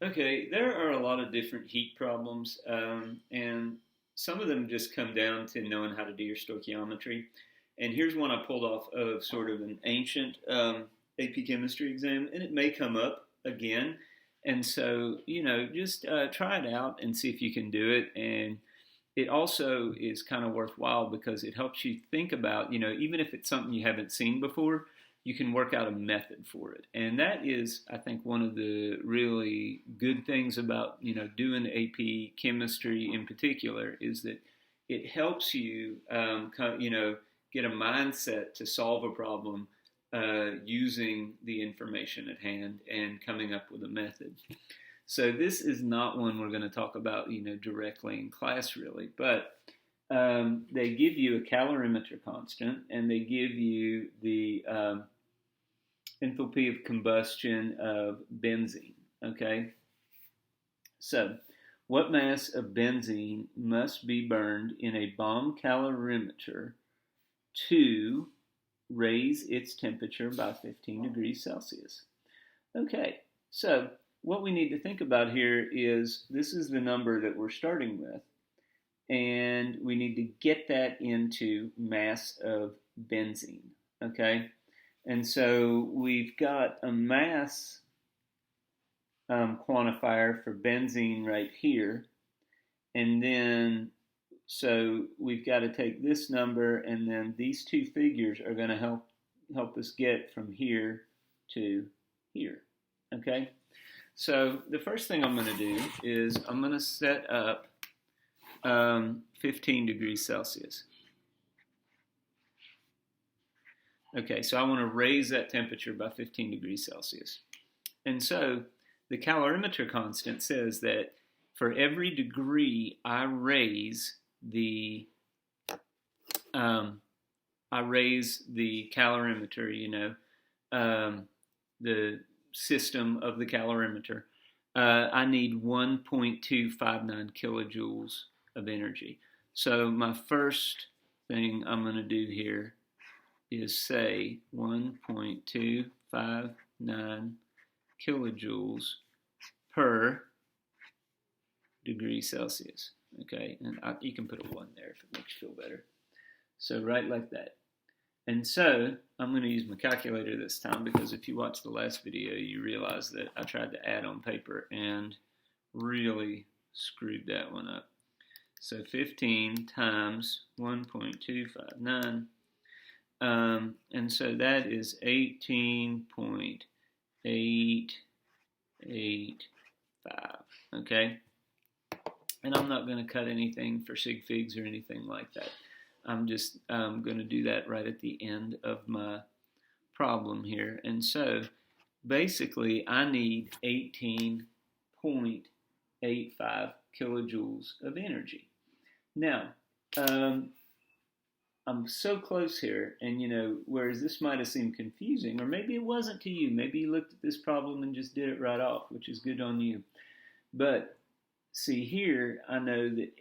Okay, there are a lot of different heat problems, and some of them just come down to knowing how to do your stoichiometry. And here's one I pulled off of sort of an ancient AP chemistry exam, and it may come up again. And so, just try it out and see if you can do it. And it also is kind of worthwhile because it helps you think about, even if it's something you haven't seen before, you can work out a method for it. And that is, I think, one of the really good things about, doing AP chemistry in particular is that it helps you, get a mindset to solve a problem using the information at hand and coming up with a method. So this is not one we're going to talk about, directly in class really, but they give you a calorimeter constant and they give you the enthalpy of combustion of benzene. Okay, so what mass of benzene must be burned in a bomb calorimeter to raise its temperature by 15 degrees Celsius? Okay, so what we need to think about here is this is the number that we're starting with, and we need to get that into mass of benzene, okay? And so we've got a mass quantifier for benzene right here, and then so we've got to take this number, and then these two figures are going to help us get from here to here, okay? So the first thing I'm going to do is I'm going to set up 15 degrees Celsius. Okay, so I want to raise that temperature by 15 degrees Celsius. And so the calorimeter constant says that for every degree I raise the calorimeter, the system of the calorimeter, I need 1.259 kilojoules of energy. So my first thing I'm going to do here is say 1.259 kilojoules per degree Celsius. Okay, and you can put a 1 there if it makes you feel better. So right like that. And so I'm going to use my calculator this time because if you watched the last video, you realize that I tried to add on paper and really screwed that one up. So 15 times 1.259, and so that is 18.885, okay? And I'm not going to cut anything for sig figs or anything like that. I'm just going to do that right at the end of my problem here. And so basically I need 18.85 kilojoules of energy. Now, I'm so close here, and whereas this might have seemed confusing, or maybe it wasn't to you, maybe you looked at this problem and just did it right off, which is good on you. But see here, I know that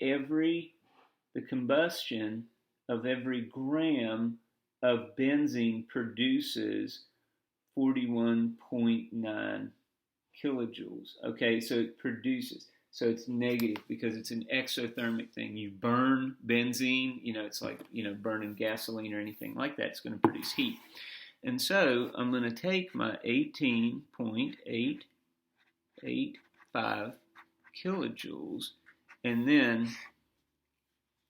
the combustion of every gram of benzene produces 41.9 kilojoules. Okay, so it produces. So it's negative because it's an exothermic thing. You burn benzene, it's like, burning gasoline or anything like that. It's going to produce heat. And so I'm going to take my 18.885 kilojoules, and then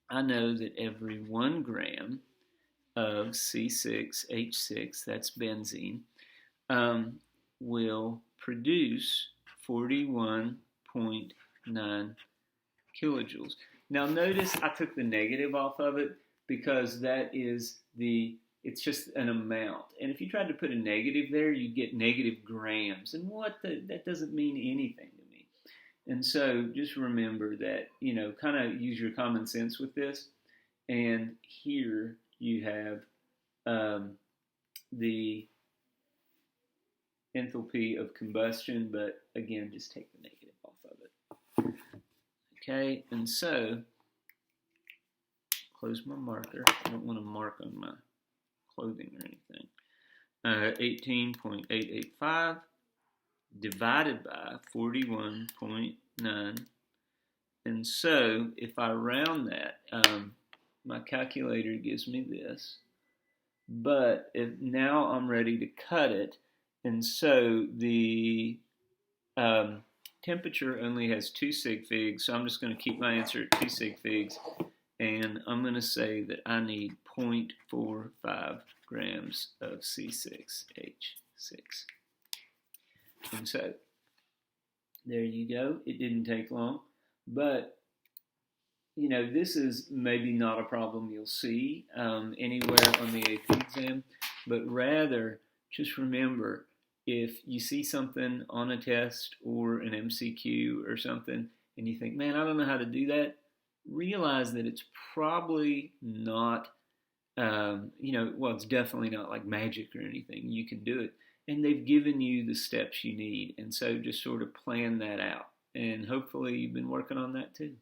I know that every 1 gram of C6H6, that's benzene, will produce 41.9 kilojoules. Now notice I took the negative off of it because it's just an amount. And if you tried to put a negative there, you'd get negative grams. And that doesn't mean anything to me. And so just remember that, kind of use your common sense with this. And here you have the enthalpy of combustion, but again, just take the negative off of it. Okay, and so, close my marker. I don't want to mark on my clothing or anything. 18.885 divided by 41.9. And so if I round that, my calculator gives me this. But now I'm ready to cut it. And so the temperature only has 2 sig figs. So I'm just going to keep my answer at 2 sig figs. And I'm going to say that I need 0.45 grams of C6H6. And so there you go. It didn't take long. But, you know, this is maybe not a problem you'll see anywhere on the AP exam. But rather, just remember, if you see something on a test or an MCQ or something, and you think, man, I don't know how to do that, realize that it's probably not, well, it's definitely not like magic or anything. You can do it. And they've given you the steps you need. And so just sort of plan that out. And hopefully you've been working on that too.